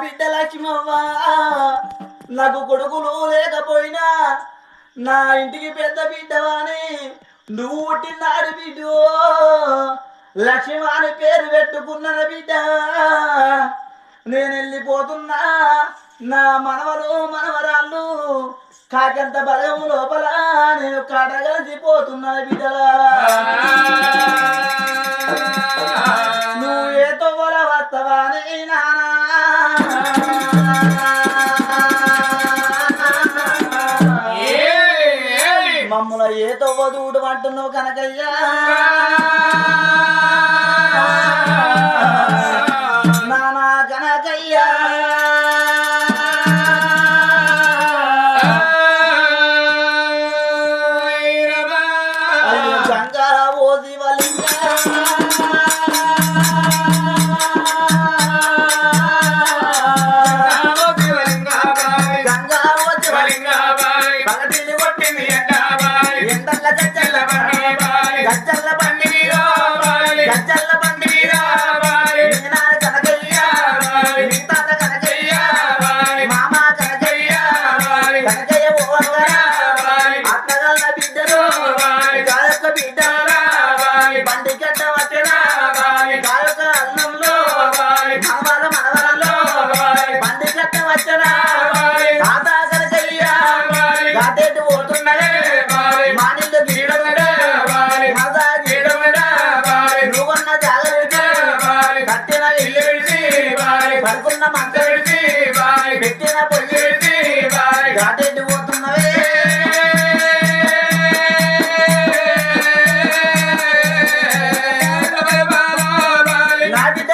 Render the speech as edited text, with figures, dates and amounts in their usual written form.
బిడ్డ లక్ష్మవ్వ నాకు కొడుకులు లేకపోయినా నా ఇంటికి పెద్ద బిడ్డవాని నువ్వు పుట్టినాడు బిడ్డో లక్ష్మి అని పేరు పెట్టుకున్న బిడ్డ నేను వెళ్ళిపోతున్నా నా మనవలు మనవరాళ్ళు కాకంత బలము లోపల నేను కడగలిసిపోతున్నా బిడ్డలా నువ్వు ఏతో వస్తవాని నానా మమ్మల ఏతో వదుడు అంటున్నావు కనకయ్యా నానా కనకయ్యా నా బిడ్డ